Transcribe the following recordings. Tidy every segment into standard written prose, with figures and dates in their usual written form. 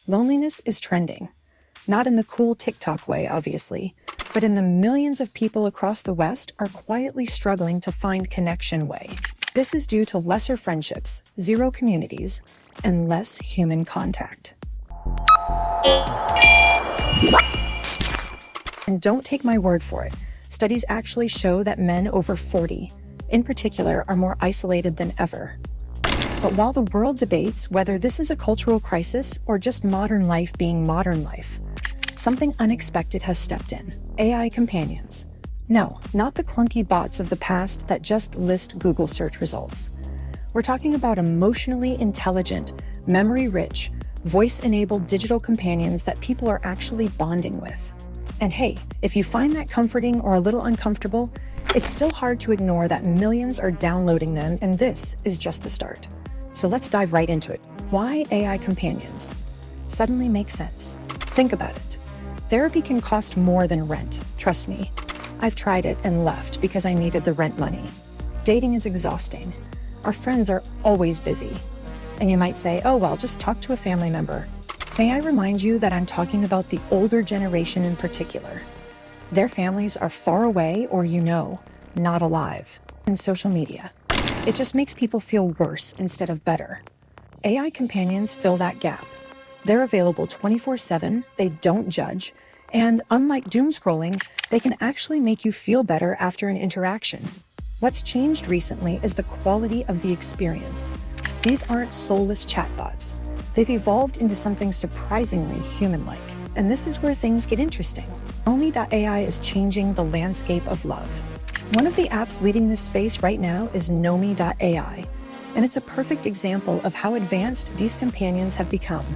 Loneliness is trending. Not in the cool TikTok way, obviously, but in the millions of people across the West are quietly struggling to find connection way. This is due to lesser friendships, zero communities, and less human contact. And don't take my word for it. Studies actually show that men over 40, in particular, are more isolated than ever. But while the world debates whether this is a cultural crisis or just modern life being modern life, something unexpected has stepped in. AI companions. No, not the clunky bots of the past that just list Google search results. We're talking about emotionally intelligent, memory-rich, voice-enabled digital companions that people are actually bonding with. And hey, if you find that comforting or a little uncomfortable, it's still hard to ignore that millions are downloading them, and this is just the start. So let's dive right into it. Why AI companions? Suddenly makes sense. Think about it. Therapy can cost more than rent, trust me. I've tried it and left because I needed the rent money. Dating is exhausting. Our friends are always busy. And you might say, oh well, just talk to a family member. May I remind you that I'm talking about the older generation in particular. Their families are far away or not alive. And social media. It just makes people feel worse instead of better. AI companions fill that gap. They're available 24/7, they don't judge, and unlike doom scrolling, they can actually make you feel better after an interaction. What's changed recently is the quality of the experience. These aren't soulless chatbots. They've evolved into something surprisingly human-like. And this is where things get interesting. Nomi AI is changing the landscape of love. One of the apps leading this space right now is Nomi AI, and it's a perfect example of how advanced these companions have become.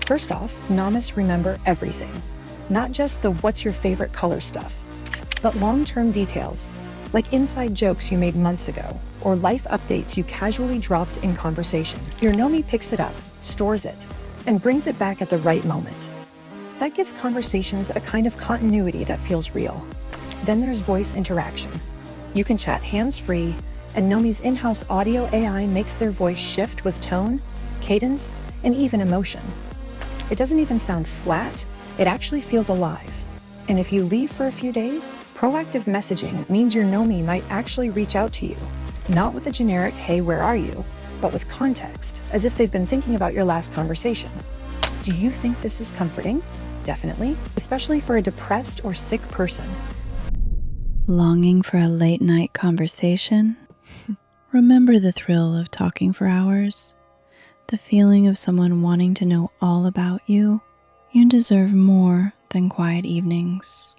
First off, Nomis remember everything. Not just the what's your favorite color stuff, but long-term details, like inside jokes you made months ago, or life updates you casually dropped in conversation. Your Nomi picks it up, stores it, and brings it back at the right moment. That gives conversations a kind of continuity that feels real. Then there's voice interaction. You can chat hands-free, and Nomi's in-house audio AI makes their voice shift with tone, cadence, and even emotion. It doesn't even sound flat, it actually feels alive. And if you leave for a few days, proactive messaging means your Nomi might actually reach out to you, not with a generic, hey, where are you, but with context, as if they've been thinking about your last conversation. Do you think this is comforting? Definitely, especially for a depressed or sick person. Longing for a late-night conversation? Remember the thrill of talking for hours? The feeling of someone wanting to know all about you? You deserve more than quiet evenings.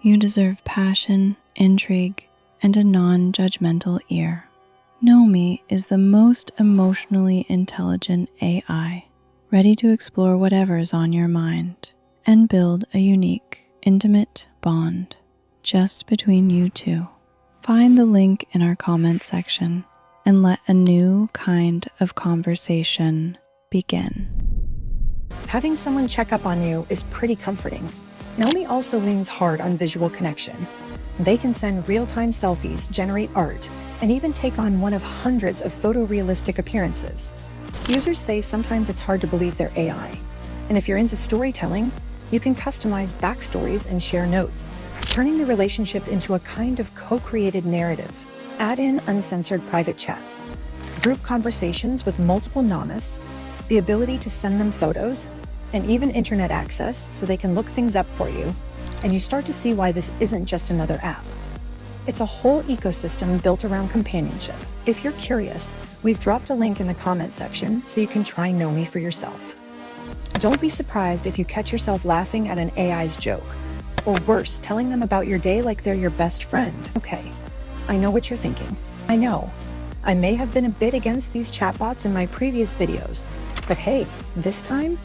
You deserve passion, intrigue, and a non-judgmental ear. Nomi is the most emotionally intelligent AI, ready to explore whatever is on your mind and build a unique, intimate bond just between you two. Find the link in our comment section and let a new kind of conversation begin. Having someone check up on you is pretty comforting. Nomi also leans hard on visual connection. They can send real-time selfies, generate art, and even take on one of hundreds of photorealistic appearances. Users say sometimes it's hard to believe they're AI. And if you're into storytelling, you can customize backstories and share notes, turning the relationship into a kind of co-created narrative. Add in uncensored private chats, group conversations with multiple Nomis, the ability to send them photos, and even internet access so they can look things up for you, and you start to see why this isn't just another app. It's a whole ecosystem built around companionship. If you're curious, we've dropped a link in the comment section so you can try Nomi for yourself. Don't be surprised if you catch yourself laughing at an AI's joke, or worse, telling them about your day like they're your best friend. Okay, I know what you're thinking. I know. I may have been a bit against these chatbots in my previous videos, but hey, this time,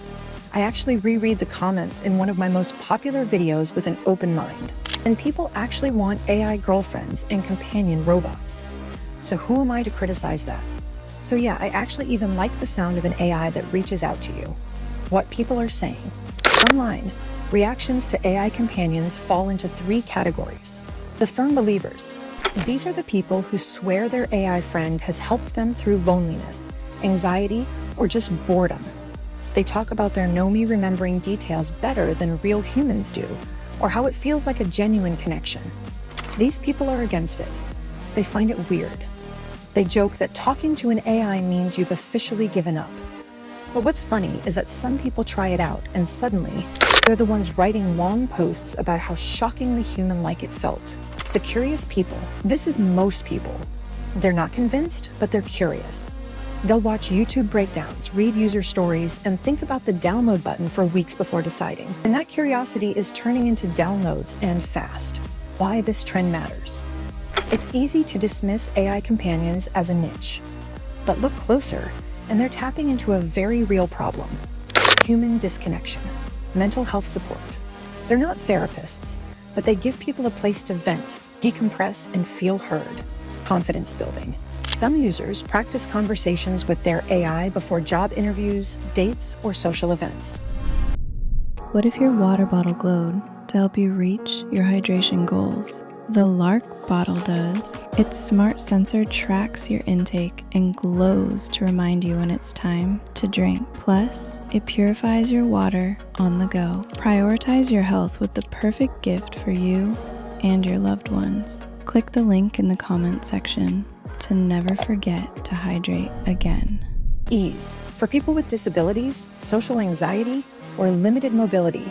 I actually reread the comments in one of my most popular videos with an open mind. And people actually want AI girlfriends and companion robots. So who am I to criticize that? So yeah, I actually even like the sound of an AI that reaches out to you. What people are saying. Online, reactions to AI companions fall into 3 categories. The firm believers. These are the people who swear their AI friend has helped them through loneliness, anxiety, or just boredom. They talk about their Nomi remembering details better than real humans do, or how it feels like a genuine connection. These people are against it. They find it weird. They joke that talking to an AI means you've officially given up. But what's funny is that some people try it out, and suddenly, they're the ones writing long posts about how shockingly human-like it felt. The curious people. This is most people. They're not convinced, but they're curious. They'll watch YouTube breakdowns, read user stories, and think about the download button for weeks before deciding. And that curiosity is turning into downloads, and fast. Why this trend matters. It's easy to dismiss AI companions as a niche. But look closer, and they're tapping into a very real problem. Human disconnection. Mental health support. They're not therapists, but they give people a place to vent, decompress, and feel heard. Confidence building. Some users practice conversations with their AI before job interviews, dates, or social events. What if your water bottle glowed to help you reach your hydration goals? The Lark bottle does. Its smart sensor tracks your intake and glows to remind you when it's time to drink. Plus, it purifies your water on the go. Prioritize your health with the perfect gift for you and your loved ones. Click the link in the comment section to never forget to hydrate again. Ease. For people with disabilities, social anxiety, or limited mobility,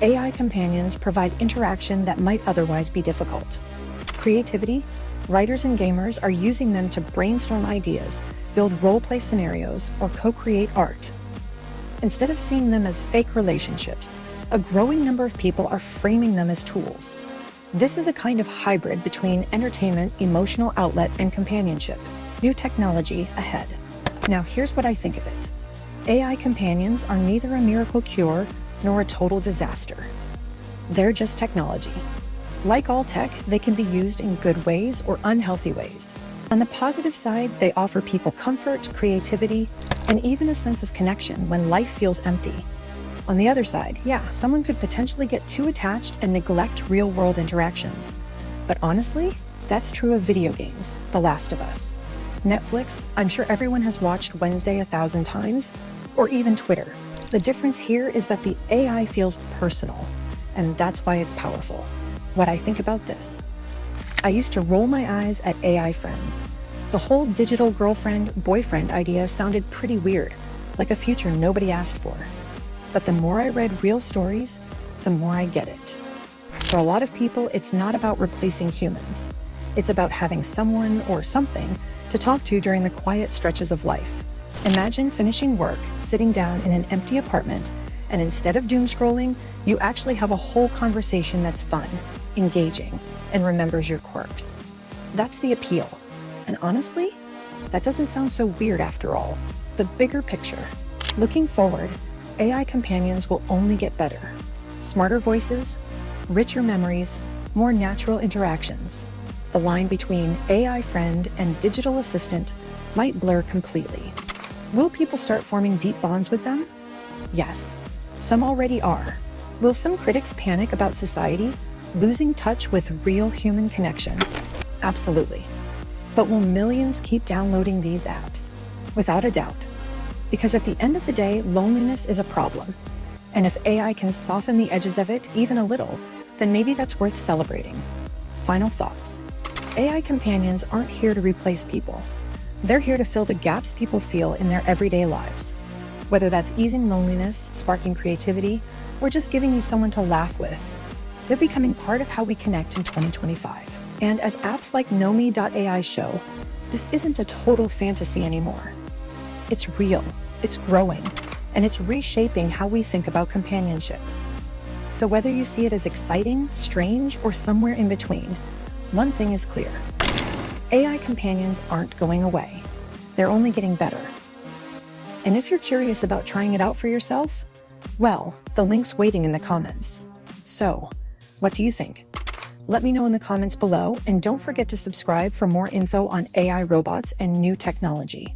AI companions provide interaction that might otherwise be difficult. Creativity. Writers and gamers are using them to brainstorm ideas, build role-play scenarios, or co-create art. Instead of seeing them as fake relationships, a growing number of people are framing them as tools. This is a kind of hybrid between entertainment, emotional outlet, and companionship. New technology ahead. Now here's what I think of it. AI companions are neither a miracle cure nor a total disaster. They're just technology. Like all tech, they can be used in good ways or unhealthy ways. On the positive side, they offer people comfort, creativity, and even a sense of connection when life feels empty. On the other side, yeah, someone could potentially get too attached and neglect real-world interactions. But honestly, that's true of video games, The Last of Us. Netflix, I'm sure everyone has watched Wednesday 1,000 times, or even Twitter. The difference here is that the AI feels personal, and that's why it's powerful. What I think about this. I used to roll my eyes at AI friends. The whole digital girlfriend-boyfriend idea sounded pretty weird, like a future nobody asked for. But the more I read real stories, the more I get it. For a lot of people, it's not about replacing humans. It's about having someone or something to talk to during the quiet stretches of life. Imagine finishing work, sitting down in an empty apartment, and instead of doom scrolling, you actually have a whole conversation that's fun, engaging, and remembers your quirks. That's the appeal. And honestly, that doesn't sound so weird after all. The bigger picture. Looking forward, AI companions will only get better. Smarter voices, richer memories, more natural interactions. The line between AI friend and digital assistant might blur completely. Will people start forming deep bonds with them? Yes, some already are. Will some critics panic about society losing touch with real human connection? Absolutely. But will millions keep downloading these apps? Without a doubt. Because at the end of the day, loneliness is a problem. And if AI can soften the edges of it even a little, then maybe that's worth celebrating. Final thoughts. AI companions aren't here to replace people. They're here to fill the gaps people feel in their everyday lives. Whether that's easing loneliness, sparking creativity, or just giving you someone to laugh with, they're becoming part of how we connect in 2025. And as apps like Nomi AI show, this isn't a total fantasy anymore. It's real, it's growing, and it's reshaping how we think about companionship. So whether you see it as exciting, strange, or somewhere in between, one thing is clear. AI companions aren't going away. They're only getting better. And if you're curious about trying it out for yourself, well, the link's waiting in the comments. So, what do you think? Let me know in the comments below, and don't forget to subscribe for more info on AI robots and new technology.